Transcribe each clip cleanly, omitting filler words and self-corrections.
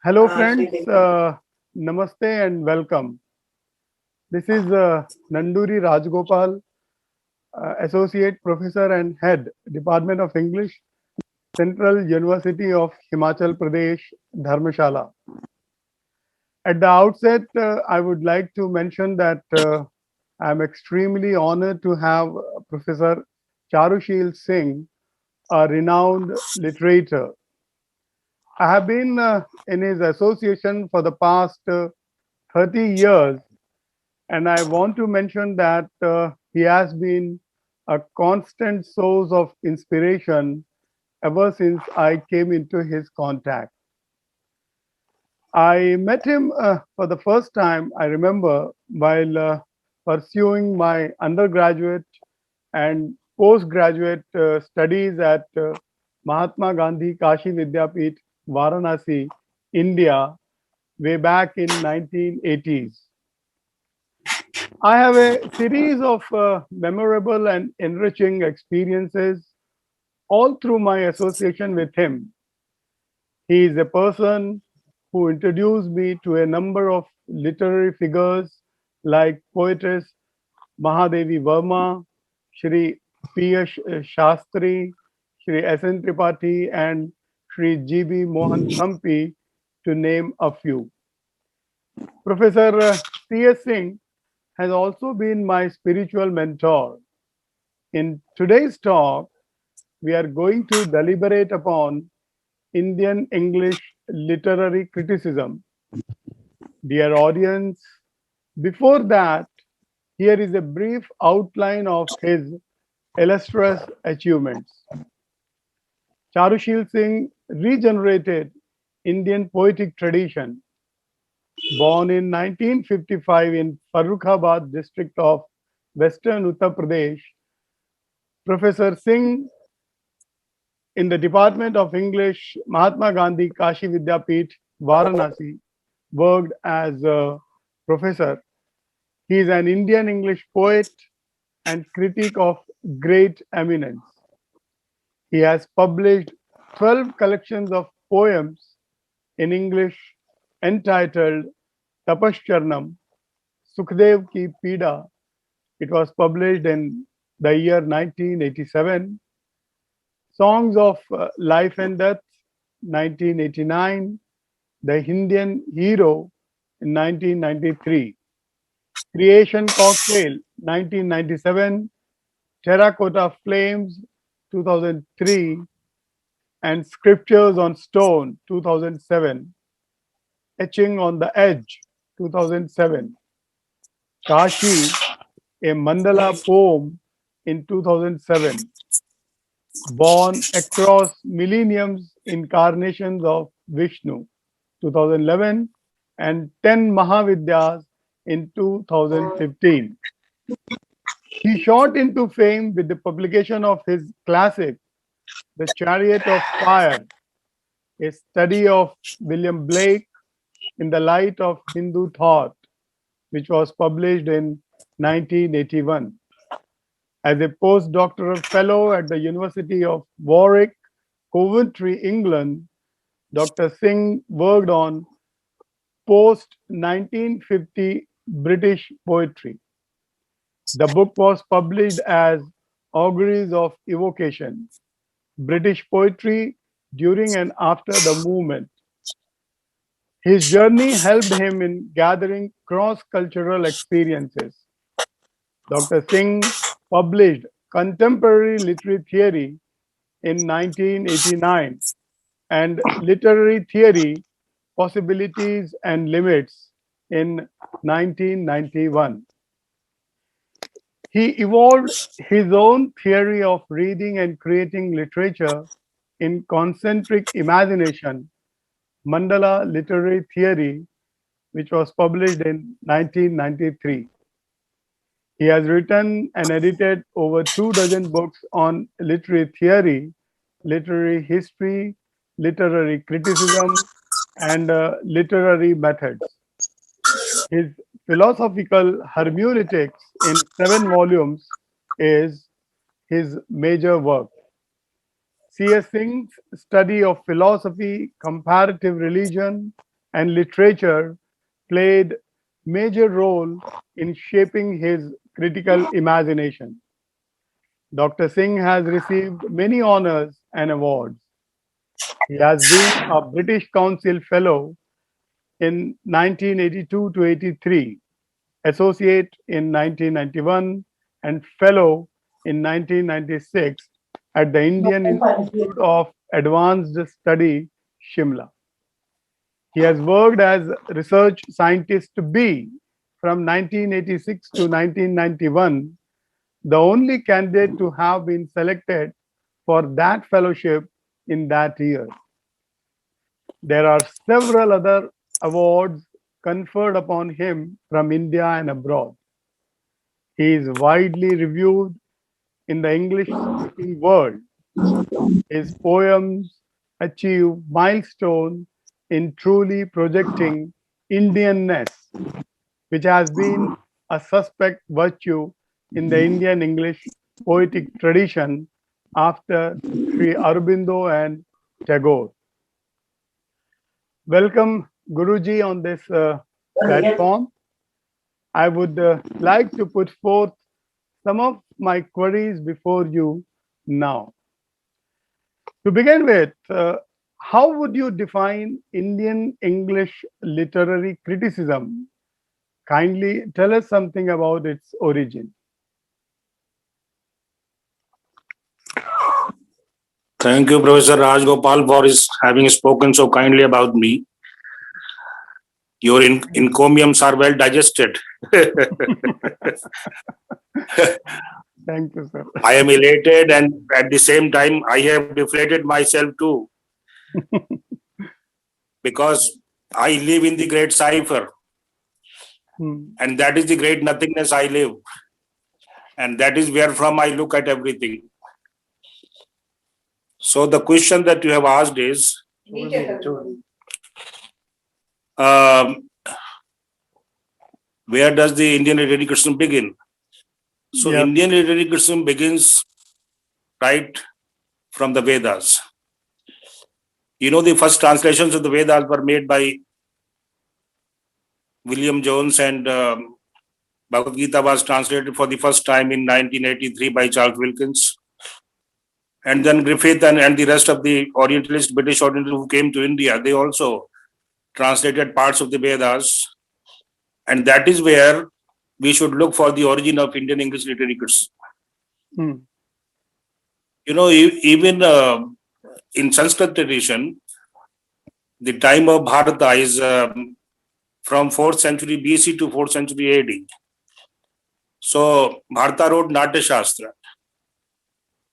Hello, friends. Namaste and welcome. This is Nanduri Rajgopal, Associate Professor and Head, Department of English, Central University of Himachal Pradesh, Dharmshala. At the outset, I would like to mention that I'm extremely honored to have Professor Charushil Singh, a renowned literator. I have been in his association for the past 30 years. And I want to mention that he has been a constant source of inspiration ever since I came into his contact. I met him for the first time, I remember, while pursuing my undergraduate and postgraduate studies at Mahatma Gandhi Kashi Vidyapeeth, Varanasi, India, way back in 1980s. I have a series of memorable and enriching experiences all through my association with him. He is a person who introduced me to a number of literary figures like poetess Mahadevi Verma, Shri P.S. Shastri, Shri S.N. Tripathi, and Shri G.B. Mohan Thampi, to name a few. Professor C.S. Singh has also been my spiritual mentor. In today's talk, we are going to deliberate upon Indian English literary criticism. Dear audience, before that, here is a brief outline of his illustrious achievements. Charushil Singh regenerated Indian poetic tradition. Born in 1955 in Farrukhabad district of Western Uttar Pradesh, Professor Singh in the Department of English, Mahatma Gandhi Kashi Vidyapeeth, Varanasi, worked as a professor. He is an Indian English poet and critic of great eminence. He has published 12 collections of poems in English entitled Tapascharnam, Sukhdev Ki Pida. It was published in the year 1987. Songs of Life and Death, 1989. The Indian Hero in 1993. Creation Cocktail, 1997. Terracotta Flames, 2003. And Scriptures on Stone, 2007. Etching on the Edge, 2007. Kashi, a mandala poem in 2007. Born across millenniums incarnations of Vishnu, 2011, and 10 Mahavidyas in 2015. He shot into fame with the publication of his classic, The Chariot of Fire, a study of William Blake in the light of Hindu thought, which was published in 1981. As a postdoctoral fellow at the University of Warwick, Coventry, England, Dr. Singh worked on post 1950 British poetry. The book was published as Auguries of Evocation, British Poetry During and After the Movement. His journey helped him in gathering cross cultural experiences. Dr. Singh published Contemporary Literary Theory in 1989 and Literary Theory Possibilities and Limits in 1991. He evolved his own theory of reading and creating literature in concentric imagination, Mandala Literary Theory, which was published in 1993. He has written and edited over 2 dozen books on literary theory, literary history, literary criticism, and literary methods. His philosophical hermeneutics in 7 volumes is his major work. C.S. Singh's study of philosophy, comparative religion, and literature played major role in shaping his critical imagination. Dr. Singh has received many honors and awards. He has been a British Council Fellow in 1982 to 83, Associate in 1991, and Fellow in 1996 at the Indian Institute of Advanced Study, Shimla. He has worked as research scientist B from 1986 to 1991, the only candidate to have been selected for that fellowship in that year. There are several other awards conferred upon him from India and abroad. He is widely reviewed in the English speaking world. His poems achieve milestone in truly projecting Indianness, which has been a suspect virtue in the Indian English poetic tradition after Sri Aurobindo and Tagore. Welcome, Guruji, on this platform. I would like to put forth some of my queries before you now. To begin with, how would you define Indian English literary criticism? Kindly tell us something about its origin. Thank you, Professor Raj Gopal, for having spoken so kindly about me. Your encomiums are well digested. Thank you, sir. I am elated, and at the same time, I have deflated myself too. Because I live in the great cipher. And that is the great nothingness I live. And that is where from I look at everything. So the question that you have asked is, where does the Indian literary criticism begin? So Indian literary criticism begins right from the Vedas. You know, the first translations of the Vedas were made by William Jones, and Bhagavad Gita was translated for the first time in 1983 by Charles Wilkins. And then Griffith and the rest of the Orientalists, British Orientalists who came to India, they also translated parts of the Vedas. And that is where we should look for the origin of Indian English literary criticism. You know, even in Sanskrit tradition, the time of Bharata is from 4th century BC to 4th century AD. So Bharata wrote Natya Shastra.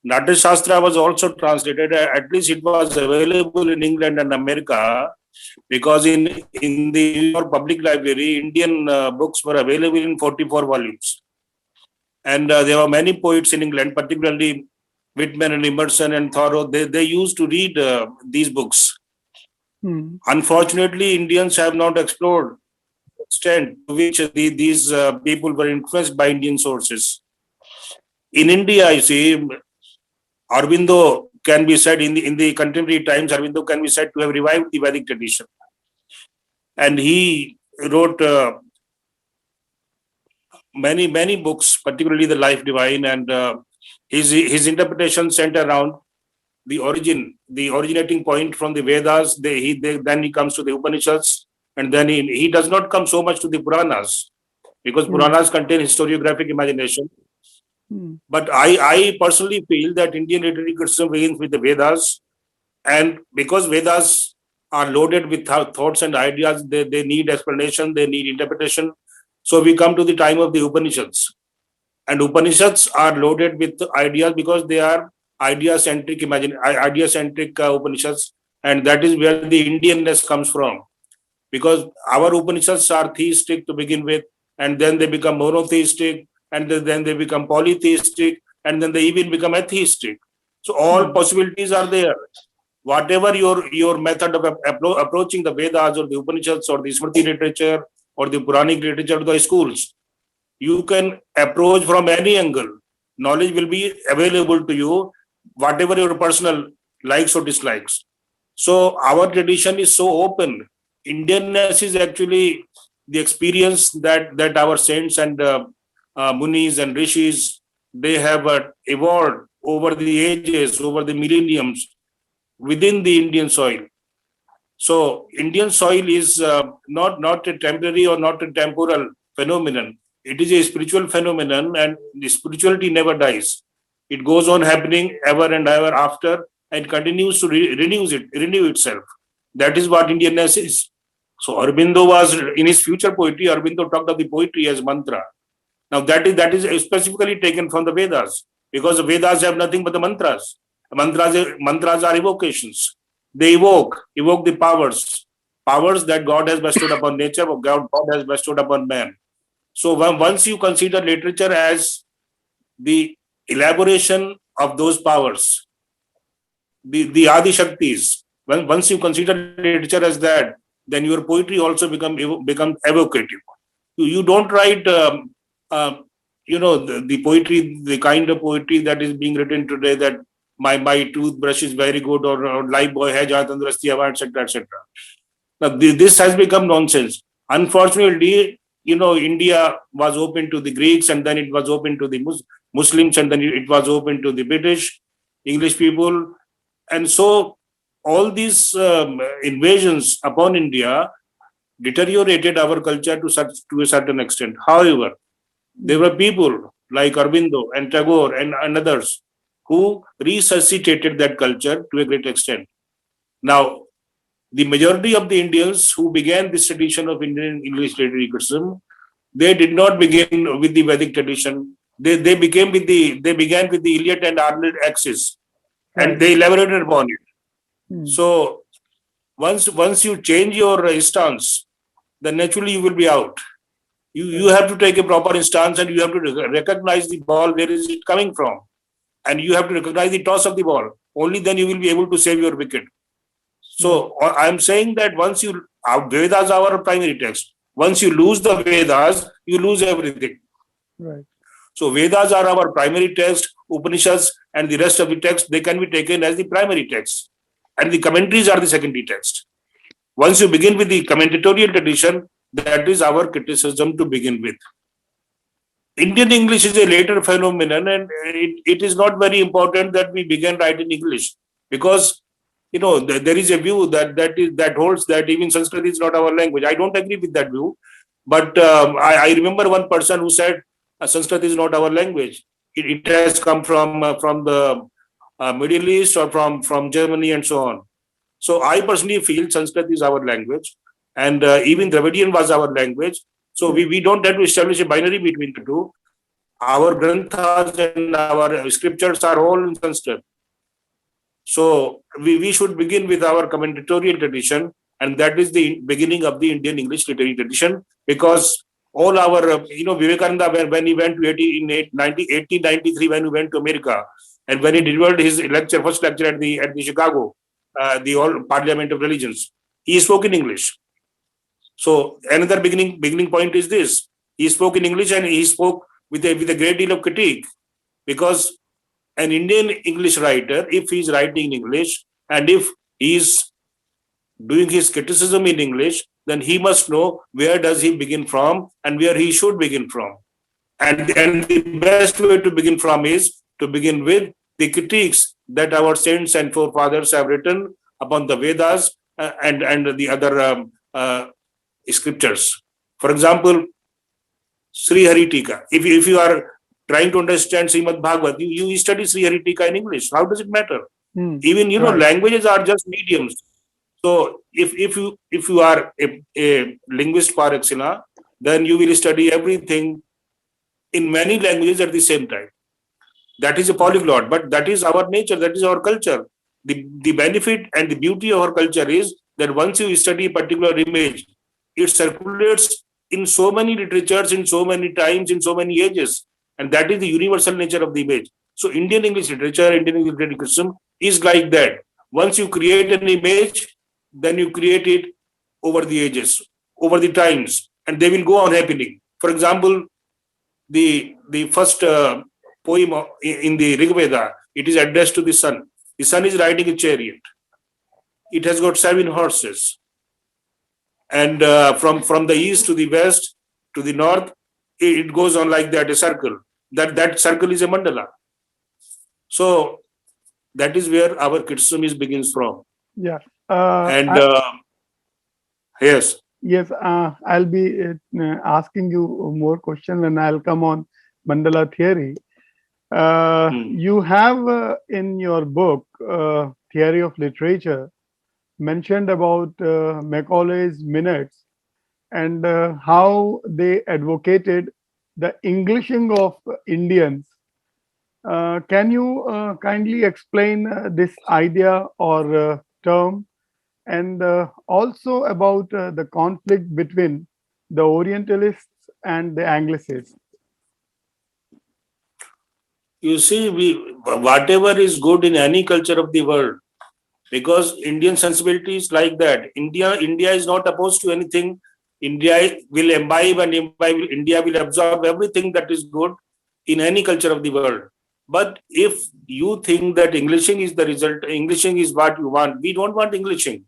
Natya Shastra was also translated, at least it was available in England and America, because in the New York Public Library, Indian books were available in 44 volumes. And there were many poets in England, particularly Whitman and Emerson and Thoreau. They used to read these books. Unfortunately, Indians have not explored the extent to which these people were influenced by Indian sources. In India, you see, Aurobindo can be said in the contemporary times, Aurobindo can be said to have revived the Vedic tradition. And he wrote many books, particularly the Life Divine, and his interpretation centered around the originating point from the Vedas. Then he comes to the Upanishads, and then he does not come so much to the Puranas, because Puranas contain historiographic imagination. But I personally feel that Indian literary criticism begins with the Vedas, and because Vedas are loaded with thoughts and ideas, they need explanation, they need interpretation. So we come to the time of the Upanishads, and Upanishads are loaded with ideas because they are idea-centric Upanishads, and that is where the Indianness comes from. Because our Upanishads are theistic to begin with, and then they become monotheistic, and then they become polytheistic, and then they even become atheistic. So all possibilities are there. Whatever your method of approaching the Vedas or the Upanishads or the Smriti literature or the Puranic literature or the schools, you can approach from any angle. Knowledge will be available to you, whatever your personal likes or dislikes. So our tradition is so open Indianness is actually the experience that our saints and munis and rishis, they have evolved over the ages, over the millenniums within the Indian soil. So Indian soil is not a temporary or not a temporal phenomenon. It is a spiritual phenomenon, and the spirituality never dies. It goes on happening ever and ever after, and continues to renew itself. That is what Indianness is. So Aurobindo was in his future poetry. Aurobindo talked of the poetry as mantra. Now that is specifically taken from the Vedas, because the Vedas have nothing but the mantras. Mantras are evocations. They evoke the powers that God has bestowed upon nature, or God has bestowed upon man. So once you consider literature as the elaboration of those powers, the Adi Shaktis, once you consider literature as that, then your poetry also become evocative. You don't write the poetry, the kind of poetry that is being written today, that my toothbrush is very good, or life boy hai jahan tandrasti awa, etc., etc. Now this has become nonsense. Unfortunately, India was open to the Greeks, and then it was open to the Muslims, and then it was open to the British, English people, and so all these invasions upon India deteriorated our culture to a certain extent. However, there were people like Aurobindo and Tagore and others who resuscitated that culture to a great extent. Now, the majority of the Indians who began this tradition of Indian English literary criticism, they did not begin with the Vedic tradition. They began with the Iliad and Arnold axis, and they elaborated upon it. So once you change your stance, then naturally you will be out. You have to take a proper stance, and you have to recognize the ball, where is it coming from, and you have to recognize the toss of the ball. Only then you will be able to save your wicket. So I'm saying that Vedas are our primary text. Once you lose the Vedas, you lose everything. Right. So Vedas are our primary text. Upanishads and the rest of the text, they can be taken as the primary text, and the commentaries are the secondary text. Once you begin with the commentatorial tradition, that is our criticism to begin with. Indian English is a later phenomenon, and it is not very important that we begin writing English, because there is a view that holds that even Sanskrit is not our language. I don't agree with that view, but I remember one person who said Sanskrit is not our language. It has come from the Middle East, or from Germany, and so on. So I personally feel Sanskrit is our language, and even Dravidian was our language. So we don't have to establish a binary between the two. Our granthas and our scriptures are all in Sanskrit. So we should begin with our commentatorial tradition, and that is the beginning of the Indian English literary tradition, because all our, Vivekananda, when he went to 1893, when he went to America, and when he delivered his first lecture at the Chicago, the All Parliament of Religions, he spoke in English. So another beginning point is this: he spoke in English, and he spoke with a great deal of critique, because an Indian English writer, if he is writing in English, and if he is doing his criticism in English, then he must know where does he begin from and where he should begin from. And the best way to begin from is to begin with the critiques that our saints and forefathers have written upon the Vedas and the other scriptures. For example, Sri Hari Tika. If you are trying to understand Srimad Bhagavat, you study Sri Hari Tika in English. How does it matter? Even languages are just mediums. So if you are a linguist par excellence, then you will study everything in many languages at the same time. That is a polyglot, but that is our nature, that is our culture. The benefit and the beauty of our culture is that once you study a particular image, it circulates in so many literatures, in so many times, in so many ages. And that is the universal nature of the image. So Indian English literature, Indian English literary criticism is like that. Once you create an image, then you create it over the ages, over the times, and they will go on happening. For example, the first poem in the Rig Veda, it is addressed to the sun. The sun is riding a chariot. It has got 7 horses. And from the east to the west to the north, it goes on like that, a circle. That circle is a mandala. So that is where our criticism begins from. Yeah. And yes. Yes, I'll be asking you more questions and I'll come on mandala theory. You have in your book, Theory of Literature, mentioned about Macaulay's Minutes and how they advocated the Englishing of Indians. Can you kindly explain this idea or term? And also about the conflict between the Orientalists and the Anglicists. You see, whatever is good in any culture of the world, because Indian sensibility is like that. India is not opposed to anything. India will imbibe and imbibe. India will absorb everything that is good in any culture of the world. But if you think that Englishing is the result, Englishing is what you want, we don't want Englishing.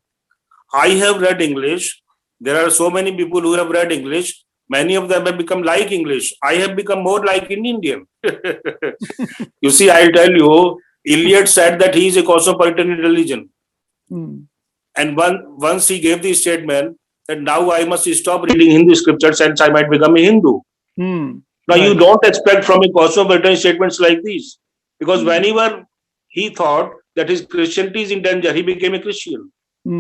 I have read English. There are so many people who have read English. Many of them have become like English. I have become more like an Indian. You see, I'll tell you, Eliot said that he is a cosmopolitan in religion. And once he gave the statement that now I must stop reading Hindu scriptures and I might become a Hindu. Now, you don't expect from a cosmopolitan statements like these. Because whenever he thought that his Christianity is in danger, he became a Christian.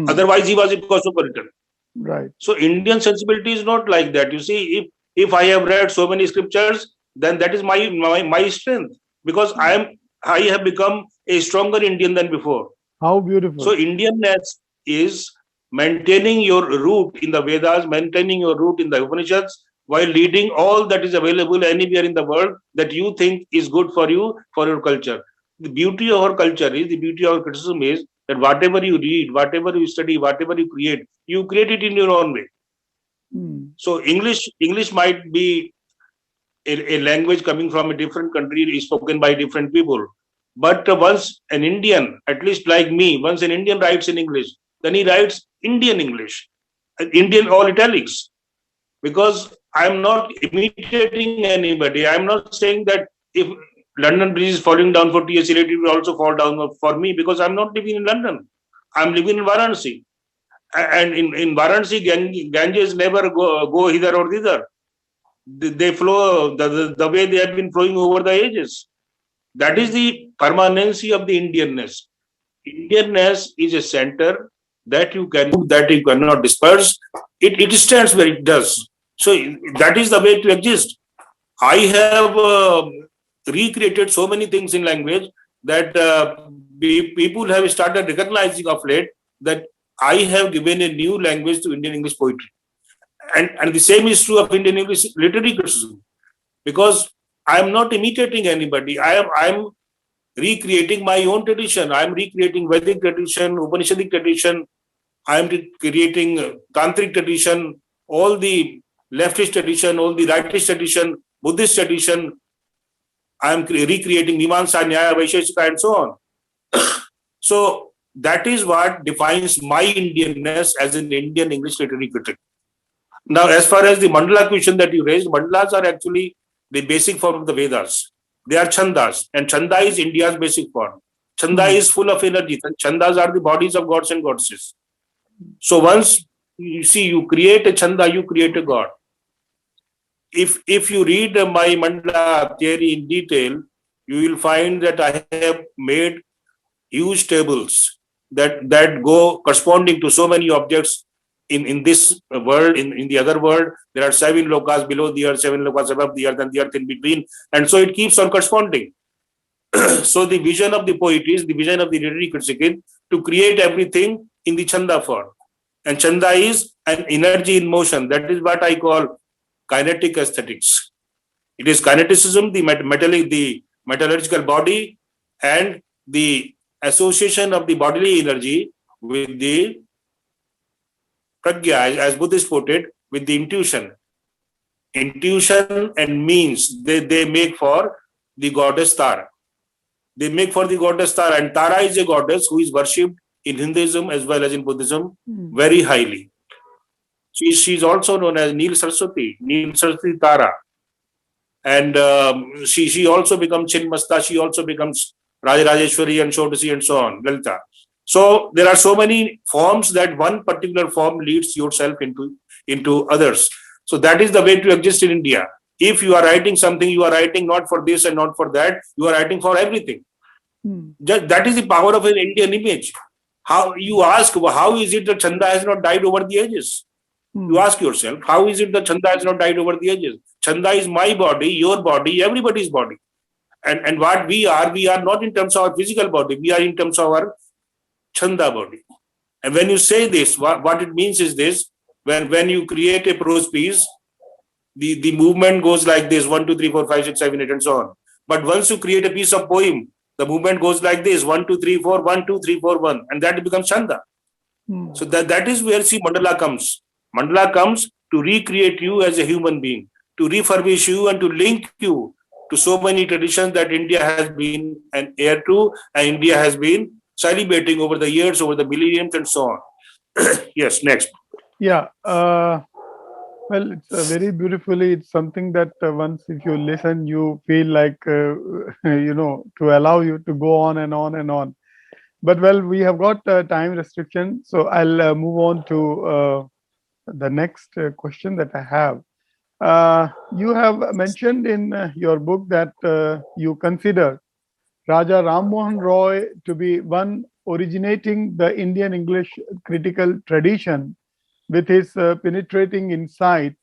Otherwise, he was a cosmopolitan. Right. So Indian sensibility is not like that. You see, if I have read so many scriptures, then that is my strength, because I have become a stronger Indian than before. How beautiful. So Indianness is maintaining your root in the Vedas, maintaining your root in the Upanishads, while reading all that is available anywhere in the world that you think is good for you, for your culture. The beauty of our culture is, the beauty of our criticism is that whatever you read, whatever you study, whatever you create it in your own way. So English might be a language coming from a different country, is spoken by different people. But once an Indian, at least like me, once an Indian writes in English, then he writes Indian English, Indian all italics, because I'm not imitating anybody. I'm not saying that if London Bridge is falling down for T.S. Eliot, it will also fall down for me, because I'm not living in London. I'm living in Varanasi. And in Varanasi, Ganges never go hither or thither. They flow the way they have been flowing over the ages. That is the permanency of the Indianness. Indianness is a center that you cannot disperse. It stands where it does. So that is the way to exist. I have recreated so many things in language that people have started recognizing of late that I have given a new language to Indian English poetry. And the same is true of Indian English literary criticism, because I am not imitating anybody. I am recreating my own tradition. I am recreating Vedic tradition, Upanishadic tradition. I am creating Tantric tradition, all the leftist tradition, all the rightist tradition, Buddhist tradition. I am recreating Mimamsa, Nyaya, Vaisheshika, and so on. So that is what defines my Indianness as an Indian English literary critic. Now, as far as the mandala question that you raised, mandalas are actually the basic form of the Vedas. They are chandas, and chanda is India's basic form. Chanda is full of energy. Chandas are the bodies of gods and goddesses. So once you create a chanda, you create a god. If you read my mandala theory in detail, you will find that I have made huge tables that go corresponding to so many objects in this world, in the other world. There are 7 lokas below the earth, 7 lokas above the earth, and the earth in between. And so it keeps on corresponding. So the vision of the poet is, the vision of the literary critic is to create everything in the chanda form. And chanda is an energy in motion. That is what I call kinetic aesthetics. It is kineticism, the metallurgical body, and the association of the bodily energy with the pragya, as Buddhists put it, with the intuition. Intuition and means, they make for the goddess Tara. They make for the goddess Tara, and Tara is a goddess who is worshipped in Hinduism as well as in Buddhism very highly. She's also known as Neel Saraswati Tara. And she also becomes Chinmasta, she also becomes Rajarajeshwari and Shodasi and so on, Lalita. So there are so many forms that one particular form leads yourself into others. So that is the way to exist in India. If you are writing something, you are writing not for this and not for that, you are writing for everything. That is the power of an Indian image. How you ask, how is it that Chanda has not died over the ages? You ask yourself, how is it that Chanda has not died over the ages? Chanda is my body, your body, everybody's body. And what we are not in terms of our physical body, we are in terms of our Chanda body. And when you say this, what it means is this: when you create a prose piece, the movement goes like this: 1, 2, 3, 4, 5, 6, 7, 8, and so on. But once you create a piece of poem, the movement goes like this: 1, 2, 3, 4, 1, 2, 3, 4, 1, and that becomes Chanda. So that is where Mandala comes. Mandala comes to recreate you as a human being, to refurbish you and to link you to so many traditions that India has been an heir to, and India has been celebrating over the years, over the millenniums, and so on. Yes, next. Yeah. Well, it's very beautifully. It's something that once if you listen, you feel like, to allow you to go on and on and on. But well, we have got time restriction, so I'll move on to the next question that I have. You have mentioned in your book that you consider Raja Ram Mohan Roy to be one originating the Indian English critical tradition with his penetrating insight.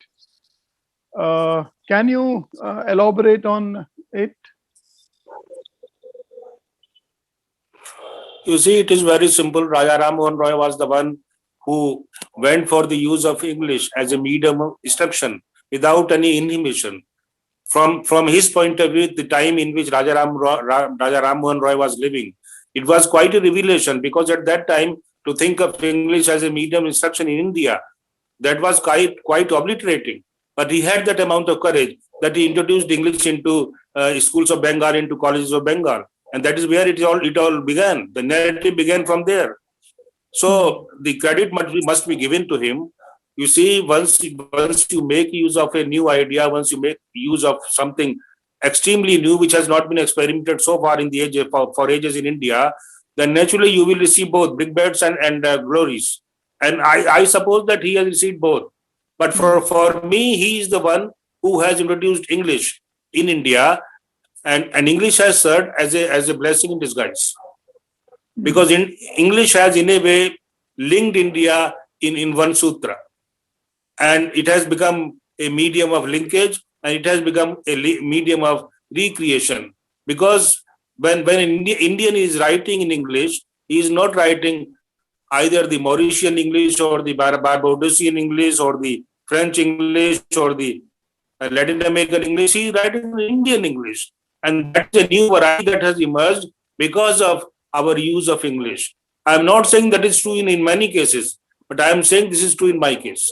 Can you elaborate on it? You see, it is very simple. Raja Ram Mohan Roy was the one who went for the use of English as a medium of instruction without any inhibition. From his point of view, the time in which Raja Ram Mohan Roy was living, it was quite a revelation, because at that time, to think of English as a medium instruction in India, that was quite obliterating. But he had that amount of courage that he introduced English into schools of Bengal, into colleges of Bengal. And that is where it all began. The narrative began from there. So the credit must be given to him. You see, once you make use of a new idea, once you make use of something extremely new, which has not been experimented so far in the age for ages in India, then naturally you will receive both brickbats and glories. And I suppose that he has received both. But for me, he is the one who has introduced English in India, and English has served as a blessing in disguise. Because English has in a way linked India in one sutra. And it has become a medium of linkage, and it has become a medium of recreation. Because when an Indian is writing in English, he is not writing either the Mauritian English or the Barbadosian English or the French English or the Latin American English. He is writing Indian English. And that's a new variety that has emerged because of our use of English. I'm not saying that is true in many cases, but I am saying this is true in my case.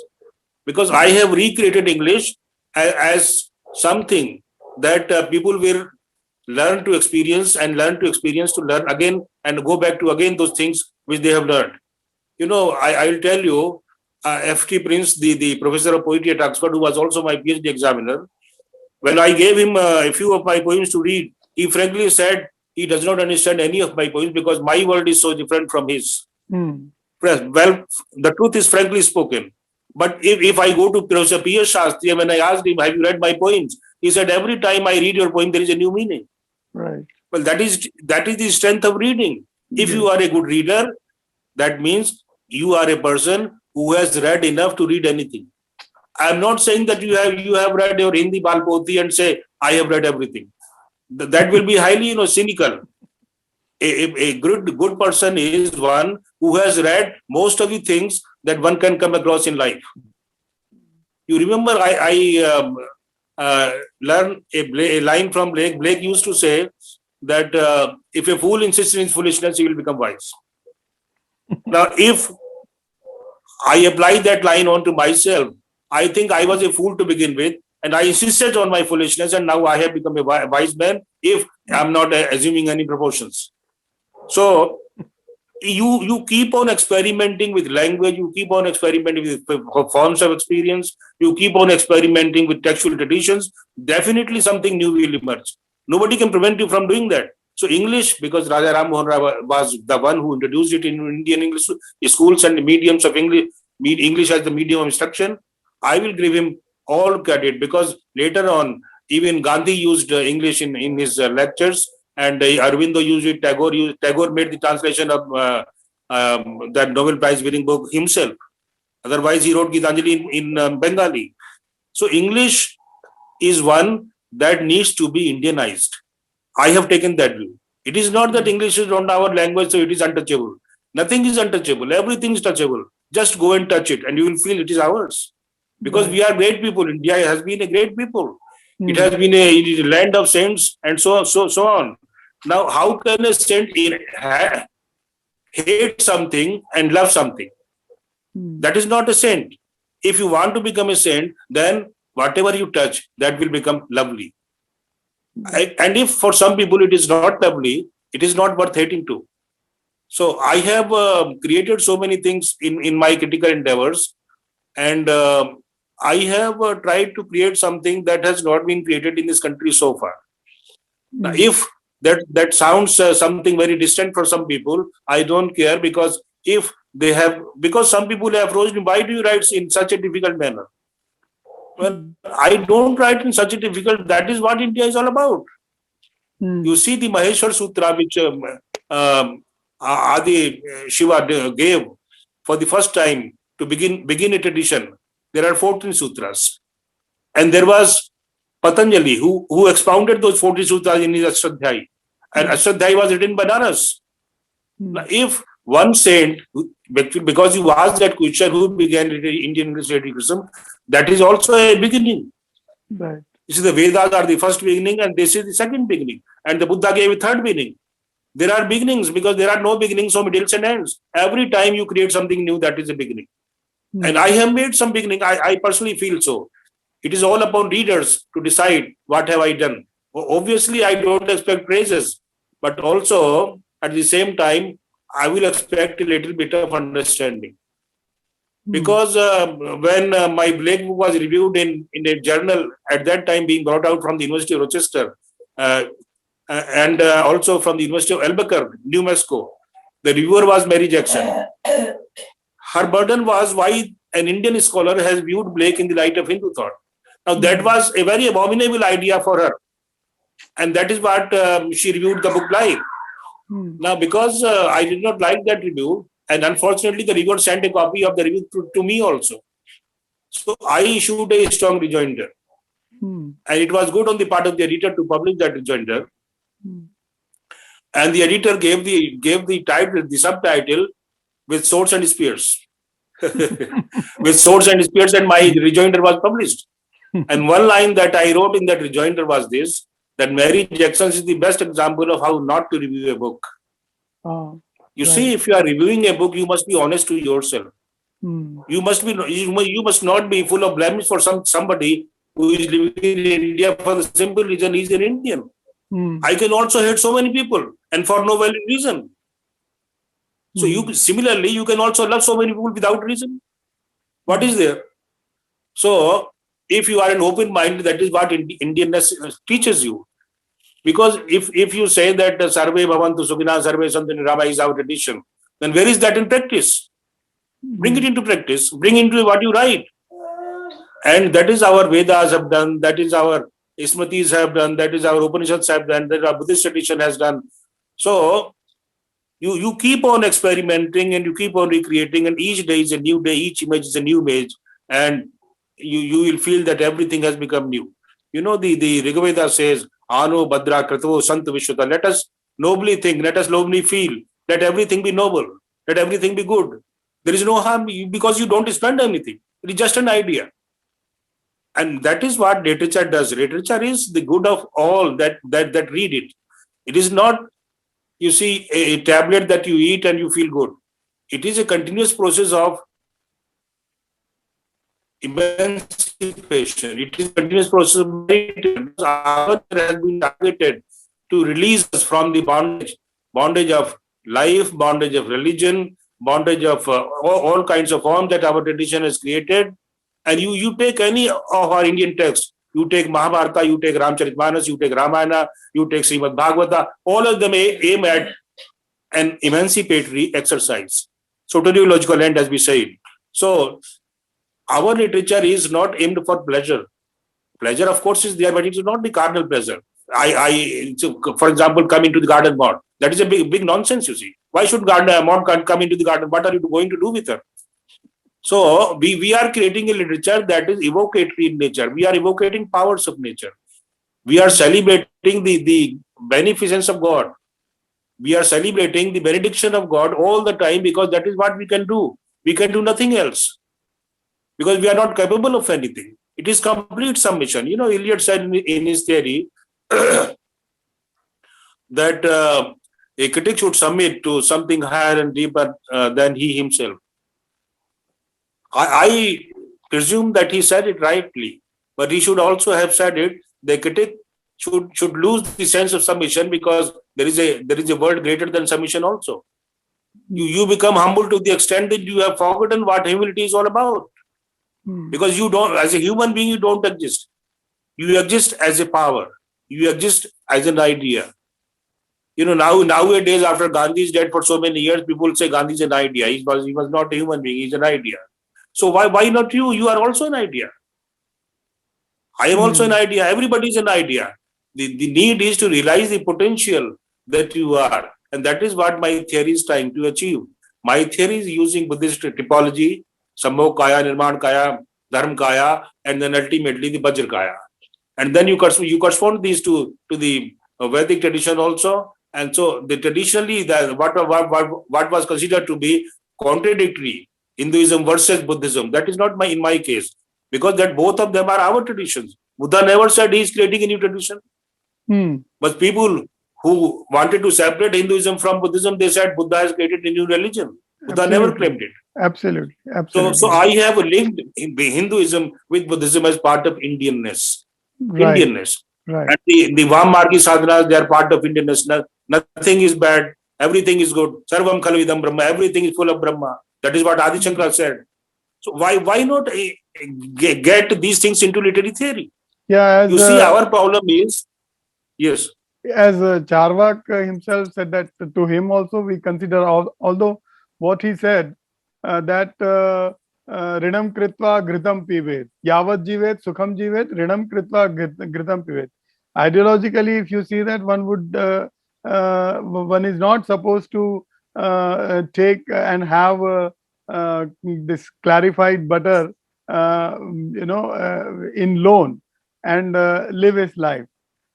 Because I have recreated English as something that people will learn to experience and learn again and go back to again those things which they have learned. I will tell you, F.T. Prince, the professor of poetry at Oxford, who was also my PhD examiner, when I gave him a few of my poems to read, he frankly said he does not understand any of my poems because my world is so different from his. Well, the truth is frankly spoken. But if I go to Professor P.S. Shastri, when I asked him, have you read my poems? He said, every time I read your poem, there is a new meaning. Right. Well, that is the strength of reading. If you are a good reader, that means you are a person who has read enough to read anything. I'm not saying that you have read your Hindi Balpoti and say, I have read everything. That will be highly cynical. A good person is one who has read most of the things that one can come across in life. You remember, I learned a line from Blake. Blake used to say that if a fool insists in his foolishness, he will become wise. Now, if I apply that line onto myself, I think I was a fool to begin with, and I insisted on my foolishness, and now I have become a wise man, if I'm not assuming any proportions. So, you keep on experimenting with language, you keep on experimenting with forms of experience, you keep on experimenting with textual traditions, definitely something new will emerge. Nobody can prevent you from doing that. So English, because Raja Ram Mohan Rai was the one who introduced it in Indian English schools and mediums of English, English as the medium of instruction, I will give him all credit, because later on, even Gandhi used English in his lectures, and Aurobindo used it. Tagore made the translation of that Nobel Prize winning book himself. Otherwise, he wrote Gitanjali in Bengali. So English is one that needs to be Indianized. I have taken that view. It is not that English is not our language, so it is untouchable. Nothing is untouchable. Everything is touchable. Just go and touch it, and you will feel it is ours. Because we are great people. India has been a great people. It has been it is a land of saints, and so on. Now, how can a saint hate something and love something? That is not a saint. If you want to become a saint, then whatever you touch, that will become lovely. And if for some people it is not lovely, it is not worth hating to. So I have created so many things in my critical endeavors, and I have tried to create something that has not been created in this country so far. Now, if that sounds something very distant for some people, I don't care, because because some people have approached me, why do you write in such a difficult manner? Well, I don't write in such a difficult. That is what India is all about. You see the Maheshwar Sutra, which Adi Shiva gave for the first time to begin a tradition. There are 14 sutras, and there was Patanjali who expounded those 14 sutras in his Ashtadhyayi, and Ashtadhyayi was written by Banaras. Now, if one saint, because you asked that question, who began Indian English literature, that is also a beginning. Right. You see, the Vedas are the first beginning, and this is the second beginning, and the Buddha gave a third beginning. There are beginnings, because there are no beginnings, so middles and ends. Every time you create something new, that is a beginning. And I have made some beginning. I personally feel so. It is all upon readers to decide what have I done. Obviously, I don't expect praises, but also at the same time, I will expect a little bit of understanding. Because when my Blake book was reviewed in a journal, at that time being brought out from the University of Rochester, and also from the University of Albuquerque, New Mexico, the reviewer was Mary Jackson. Her burden was why an Indian scholar has viewed Blake in the light of Hindu thought. Now, that was a very abominable idea for her. And that is what she reviewed the book like. Now, because I did not like that review, and unfortunately, the reviewer sent a copy of the review to me also. So I issued a strong rejoinder. And it was good on the part of the editor to publish that rejoinder. And the editor gave the title, the subtitle, with swords and spears. With swords and spears, and my rejoinder was published. And one line that I wrote in that rejoinder was this, that Mary Jackson is the best example of how not to review a book. You see, if you are reviewing a book, you must be honest to yourself. You must not be full of blemish for somebody who is living in India for the simple reason he is an Indian. I can also hate so many people, and for no valid reason. So similarly, you can also love so many people without reason. What is there? So if you are an open mind, that is what Indianness teaches you. Because if you say that Sarve Bhavantu Sukhina Sarve Santu Nirama is our tradition, then where is that in practice? Bring it into practice. Bring into what you write. And that is our Vedas have done. That is our Smritis have done. That is our Upanishads have done. That our Buddhist tradition has done. So you keep on experimenting, and you keep on recreating, and each day is a new day. Each image is a new image, and you will feel that everything has become new. You know, the Rigveda says, Ano Badra Krato Sant Vishwata. Let us nobly think, let us nobly feel, let everything be noble, let everything be good. There is no harm because you don't spend anything. It is just an idea. And that is what literature does. Literature is the good of all that read it. It is not, you see, a tablet that you eat and you feel good. It is a continuous process of emancipation. It is a continuous process of meditation. Our has been targeted to release us from the bondage of life, bondage of religion, bondage of all kinds of forms that our tradition has created. And you take any of our Indian texts, you take Mahabharata, you take Ramcharitmanas, you take Ramayana, you take Srimad Bhagavata, all of them aim at an emancipatory exercise. So to the logical end, as we said. So our literature is not aimed for pleasure. Pleasure, of course, is there, but it is not the cardinal pleasure. For example, come into the garden mod. That is a big nonsense, you see. Why should mod come into the garden? What are you going to do with her? So we are creating a literature that is evocatory in nature. We are evocating powers of nature. We are celebrating the beneficence of God. We are celebrating the benediction of God all the time because that is what we can do. We can do nothing else because we are not capable of anything. It is complete submission. You know, Eliot said in his theory that a critic should submit to something higher and deeper than he himself. I presume that he said it rightly, but he should also have said it. The critic should lose the sense of submission because there is a world greater than submission also. You become humble to the extent that you have forgotten what humility is all about. Because you don't, as a human being, you don't exist. You exist as a power. You exist as an idea. You know, nowadays, after Gandhi is dead for so many years, people say Gandhi is an idea. He was not a human being, he's an idea. So why not you? You are also an idea. I am also an idea. Everybody is an idea. The need is to realize the potential that you are. And that is what my theory is trying to achieve. My theory is using Buddhist typology, Sambhog Kaya, Nirman Kaya, Dharma Kaya, and then ultimately the Vajra Kaya. And then you correspond these to the Vedic tradition also. And so traditionally, what was considered to be contradictory, Hinduism versus Buddhism, that is not in my case, because that both of them are our traditions. Buddha never said he is creating a new tradition. But people who wanted to separate Hinduism from Buddhism, they said Buddha has created a new religion. Buddha never claimed it. Absolutely. So I have linked Hinduism with Buddhism as part of Indianness. Right. Indianness. Right. And the Vammargi sadhanas, they are part of Indianness. Nothing is bad. Everything is good. Sarvam khalvidam Brahma. Everything is full of Brahma. That is what Adi Shankara said. So why not get these things into literary theory? Yeah. You see, our problem is, yes. As Charvak himself said that to him also we consider, although what he said, that Rinam Kritva Gritam Pivet, Yavat Jivet, Sukham Jivet, Rinam Kritva Gritam Pivet. Ideologically, if you see that, one would, one is not supposed to take and have this clarified butter, in loan and live his life.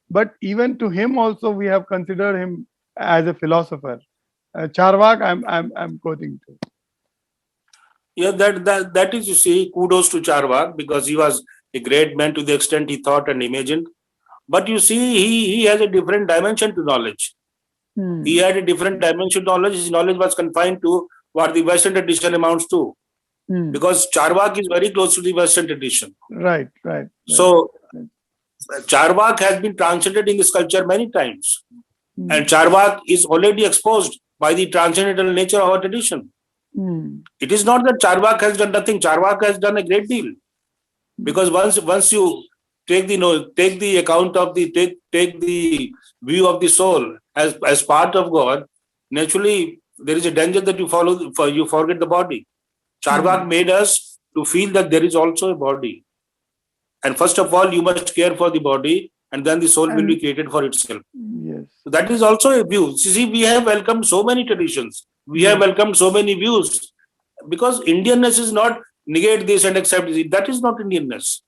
But even to him also, we have considered him as a philosopher. Charvak, I'm quoting to. Yeah, that is, you see, kudos to Charvak because he was a great man to the extent he thought and imagined. But you see, he has a different dimension to knowledge. He had a different dimension to knowledge. His knowledge was confined to what the Western tradition amounts to. Because Charvak is very close to the Western tradition. Right. So Charvak has been transcended in this culture many times. And Charvak is already exposed by the transcendental nature of our tradition. It is not that Charvak has done nothing. Charvak has done a great deal. Because once you take the account of take the view of the soul as part of God, naturally there is a danger that you forget the body. Charvak made us to feel that there is also a body. And first of all, you must care for the body, and then the soul will be created for itself. Yes. So that is also a view. See, we have welcomed so many traditions. We have welcomed so many views. Because Indianness is not negate this and accept this. That is not Indianness.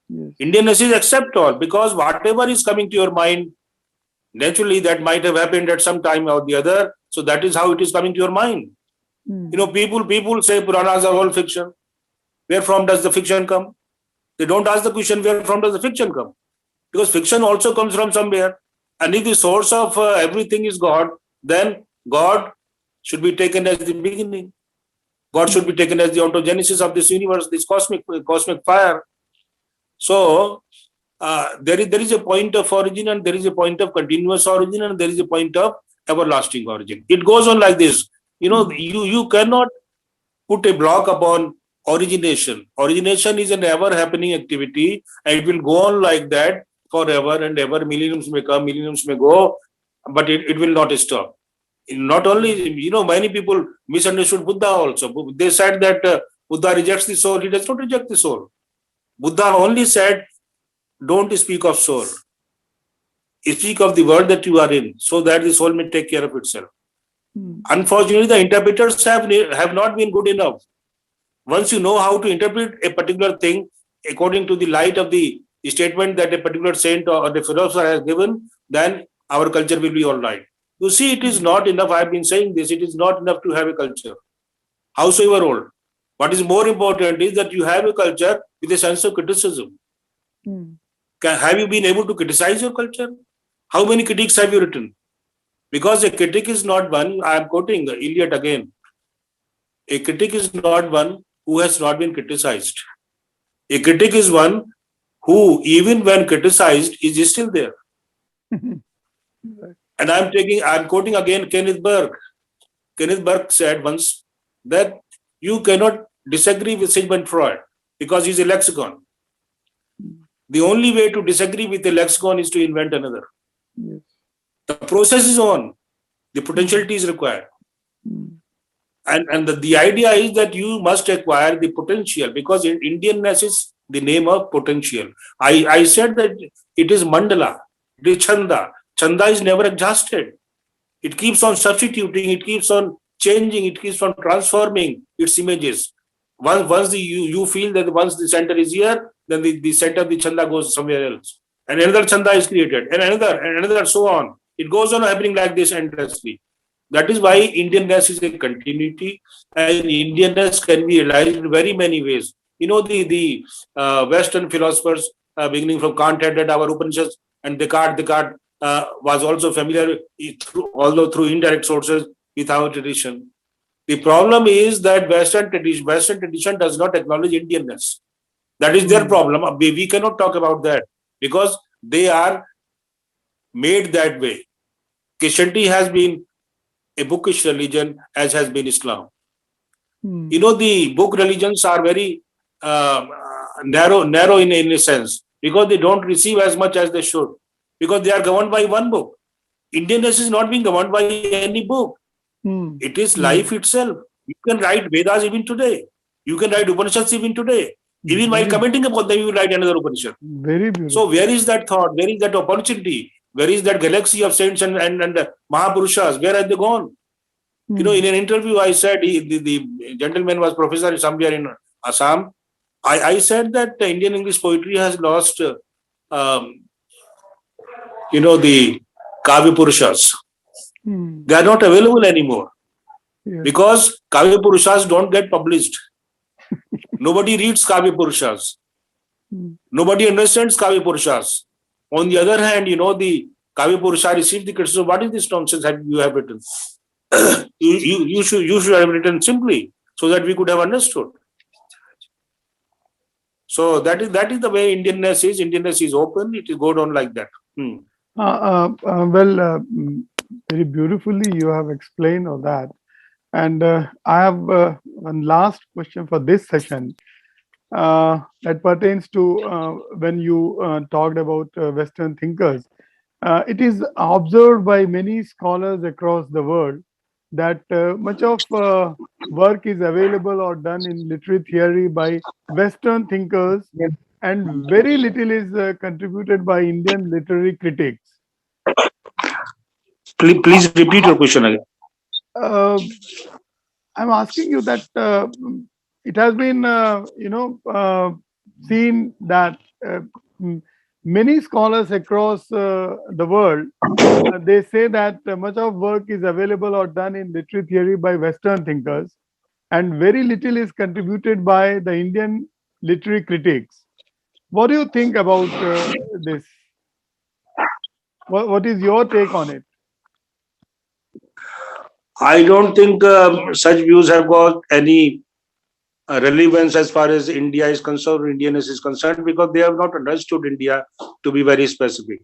Yes. Indianness is accept all. Because whatever is coming to your mind, naturally that might have happened at some time or the other. So that is how it is coming to your mind. You know, people say Puranas are all fiction. Where from does the fiction come? They don't ask the question, where from does the fiction come? Because fiction also comes from somewhere. And if the source of everything is God, then God should be taken as the beginning. God should be taken as the ontogenesis of this universe, this cosmic fire. So there is a point of origin, and there is a point of continuous origin, and there is a point of everlasting origin. It goes on like this. You cannot put a block upon origination. Origination is an ever happening activity, and it will go on like that forever and ever. Millenniums may come, millenniums may go, but it will not stop. Not only, many people misunderstood Buddha also. They said that Buddha rejects the soul. He does not reject the soul. Buddha only said, don't speak of soul. Speak of the world that you are in, so that the soul may take care of itself. Unfortunately, the interpreters have not been good enough. Once you know how to interpret a particular thing according to the light of the statement that a particular saint or the philosopher has given, then our culture will be all right. You see, it is not enough. I have been saying this. It is not enough to have a culture, howsoever old. What is more important is that you have a culture with a sense of criticism. Have you been able to criticize your culture? How many critics have you written? Because a critic is not one, I am quoting Eliot again. A critic is not one who has not been criticized. A critic is one who, even when criticized, is still there. And I'm quoting again Kenneth Burke. Kenneth Burke said once that you cannot disagree with Sigmund Freud because he's a lexicon. The only way to disagree with a lexicon is to invent another. Yes. The process is on. The potentiality is required. And the idea is that you must acquire the potential, because Indianness is the name of potential. I said that it is mandala, it is chanda. Chanda is never exhausted. It keeps on substituting, it keeps on changing, it keeps on transforming its images. Once you feel that once the center is here, then the center of the chanda goes somewhere else. And another chanda is created, and another, so on. It goes on happening like this endlessly. That is why Indianness is a continuity, and Indianness can be realized in very many ways. The Western philosophers, beginning from Kant, had read our Upanishads, and Descartes was also familiar, although through indirect sources, with our tradition. The problem is that Western tradition does not acknowledge Indianness. That is their problem. We cannot talk about that because they are made that way. Christianity has been a bookish religion, as has been Islam. The book religions are very narrow in a sense, because they don't receive as much as they should, because they are governed by one book. Indianness is not being governed by any book. It is life itself. You can write Vedas even today. You can write Upanishads even today. Even while commenting upon them, you will write another Upanishad. Very beautiful. So where is that thought? Where is that opportunity? Where is that galaxy of saints and Mahapurushas? Where have they gone? In an interview, I said, the gentleman was professor somewhere in Assam. I said that the Indian English poetry has lost, the Kavya Purushas. They are not available anymore because Kavya Purushas don't get published. Nobody reads Kavya Purushas. Nobody understands Kavya Purushas. On the other hand, the Kavya Purusha received the criticism. What is this nonsense you have written? you should have written simply so that we could have understood. So that is the way Indianness is. Indianness is open. It is go on like that. Very beautifully you have explained all that. And I have one last question for this session that pertains to when you talked about Western thinkers. It is observed by many scholars across the world that much of work is available or done in literary theory by Western thinkers, and very little is contributed by Indian literary critics. Please repeat your question again. I'm asking you that it has been, seen that many scholars across the world, they say that much of work is available or done in literary theory by Western thinkers, and very little is contributed by the Indian literary critics. What do you think about this? What is your take on it? I don't think such views have got any relevance as far as India is concerned, Indianness is concerned, because they have not understood India to be very specific.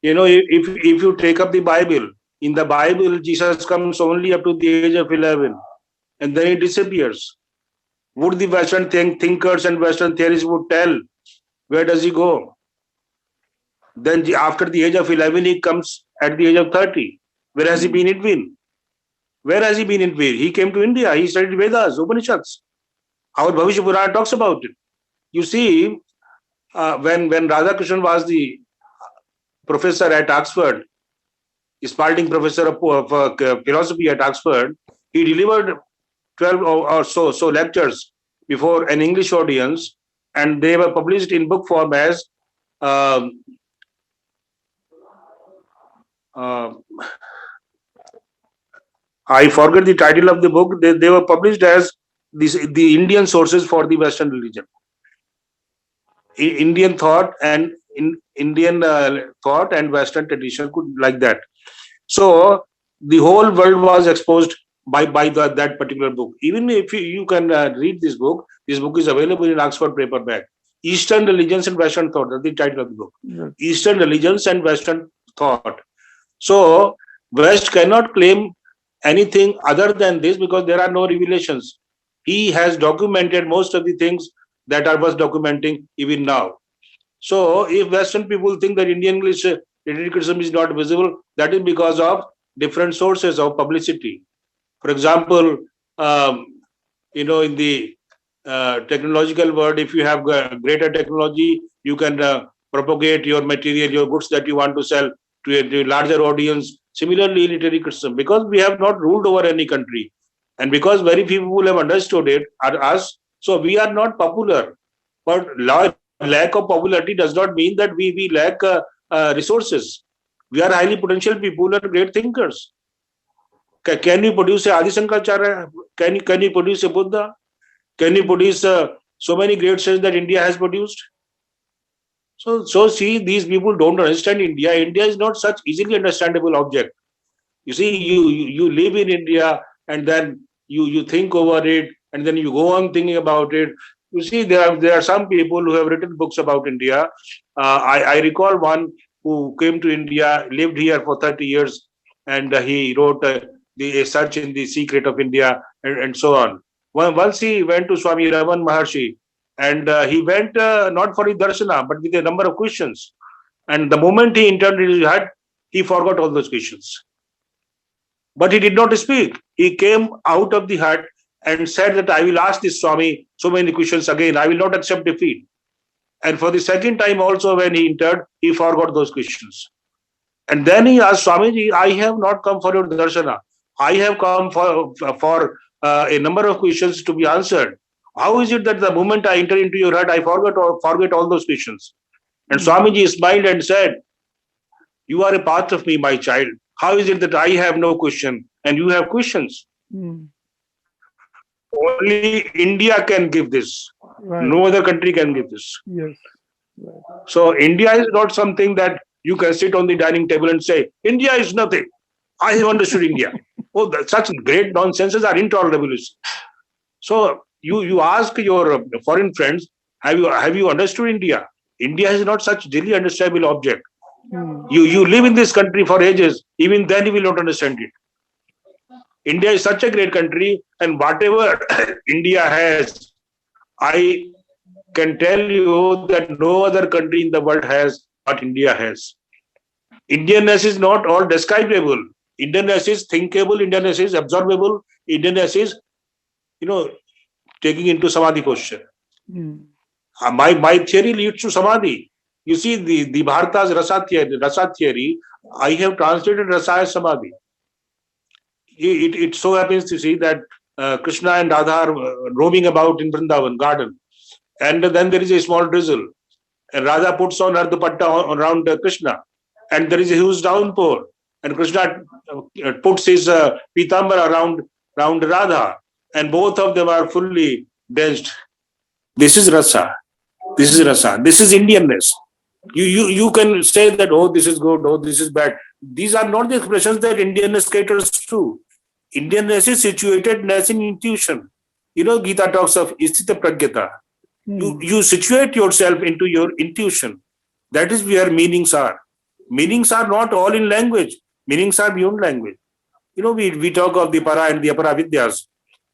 If you take up the Bible, In the Bible, Jesus comes only up to the age of 11 and then he disappears. Would the Western thinkers and Western theorists would tell, where does he go? Then after the age of 11, he comes at the age of 30. Where has he been in between? Where has he been in between? He came to India. He studied Vedas, Upanishads. Our Bhavishya Purana talks about it. You see, when Radhakrishnan was the professor at Oxford, Spalding professor of philosophy at Oxford, he delivered 12 or so lectures before an English audience, and they were published in book form as I forget the title of the book. They were published as the Indian sources for the Western religion, Indian thought and Indian thought and Western tradition, could like that. So the whole world was exposed by that particular book. Even if you can read this book is available in Oxford paperback. Eastern Religions and Western Thought, that's the title of the book. Yes. Eastern Religions and Western Thought. So West cannot claim anything other than this because there are no revelations. He has documented most of the things that are worth documenting even now. So if Western people think that Indian English literary criticism is not visible, that is because of different sources of publicity. For example, in the technological world, if you have greater technology, you can propagate your material, your goods that you want to sell to a larger audience. Similarly, literary criticism, because we have not ruled over any country, and because very few people have understood it, are us, so we are not popular. But lack of popularity does not mean that we lack resources. We are highly potential people and great thinkers. Can you produce a Adi Shankaracharya? Can you produce a Buddha? Can you produce so many great saints that India has produced? So see, these people don't understand India. India is not such easily understandable object. You see, you live in India and then you think over it and then you go on thinking about it. You see, there are some people who have written books about India. I recall one who came to India, lived here for 30 years, and he wrote a search in the secret of India and so on. Once he went to Swami Raman Maharshi, and he went not for his darshana, but with a number of questions. And the moment he entered his hut, he forgot all those questions. But he did not speak. He came out of the hut and said that I will ask this Swami so many questions again. I will not accept defeat. And for the second time also when he entered, he forgot those questions. And then he asked Swamiji, I have not come for your darshana. I have come for a number of questions to be answered. How is it that the moment I enter into your hut, I forget all those questions? And Swamiji smiled and said, you are a part of me, my child. How is it that I have no question and you have questions? Only India can give this. Right. No other country can give this. Yes. Right. So India is not something that you can sit on the dining table and say, India is nothing. I have understood India. Oh, such great nonsenses are intolerable. So you ask your foreign friends, have you understood India? India is not such daily understandable object. You live in this country for ages, even then you will not understand it. India is such a great country, and whatever India has, I can tell you that no other country in the world has what India has. Indianness is not all describable. Indianness is thinkable, Indianness is absorbable, Indianness is, taking into samadhi posture. My theory leads to samadhi. You see, the Bharata's rasa theory, I have translated rasa as samadhi. It so happens to see that Krishna and Radha are roaming about in Vrindavan garden, and then there is a small drizzle, and Radha puts on her dupatta around Krishna, and there is a huge downpour, and Krishna puts his pitambar around Radha, and both of them are fully drenched. This is rasa. This is rasa. This is Indianness. You can say that, oh, this is good, oh, this is bad. These are not the expressions that Indianness caters to. Indianness is situatedness in intuition. Gita talks of isthita pragyata. You situate yourself into your intuition. That is where meanings are. Meanings are not all in language. Meanings are beyond language. We talk of the para and the apara vidyas.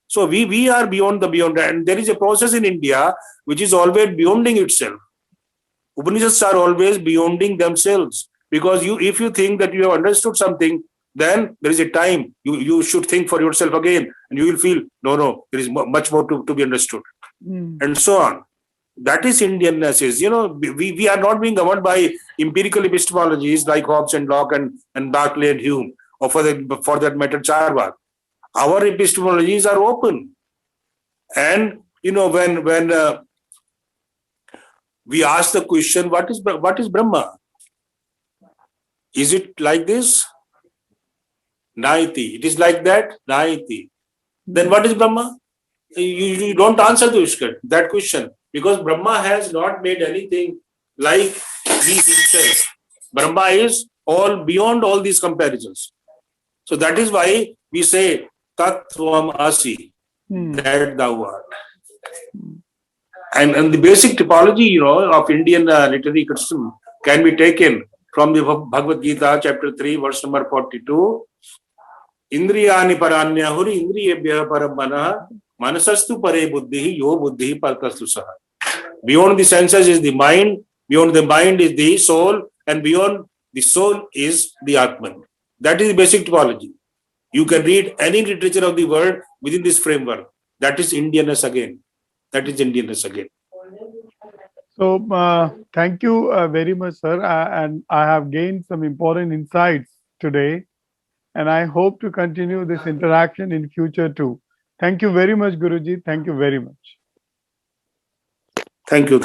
So we are beyond the beyond, and there is a process in India which is always beyonding itself. Upanishads are always beyonding themselves, because if you think that you have understood something, then there is a time you should think for yourself again, and you will feel no, there is much more to be understood, and so on. That is Indianness. We are not being governed by empirical epistemologies like Hobbes and Locke and Berkeley and Hume, or for that matter Charvak. Our epistemologies are open, and when we ask the question, what is Brahma? Is it like this? Naiti. It is like that? Naiti. Then what is Brahma? You don't answer that question, because Brahma has not made anything like he himself. Brahma is all beyond all these comparisons. So that is why we say Tat Tvam Asi, that thou art. And the basic typology, of Indian literary criticism can be taken from the Bhagavad Gita, chapter 3, verse number 42. Indriyani paranyahuri indriyebhya paramana manasastu pare buddhi yo buddhi partastu saha. Beyond the senses is the mind, beyond the mind is the soul, and beyond the soul is the Atman. That is the basic typology. You can read any literature of the world within this framework. That is Indianness again. So thank you very much, sir. And I have gained some important insights today. And I hope to continue this interaction in future too. Thank you very much, Guruji. Thank you very much. Thank you.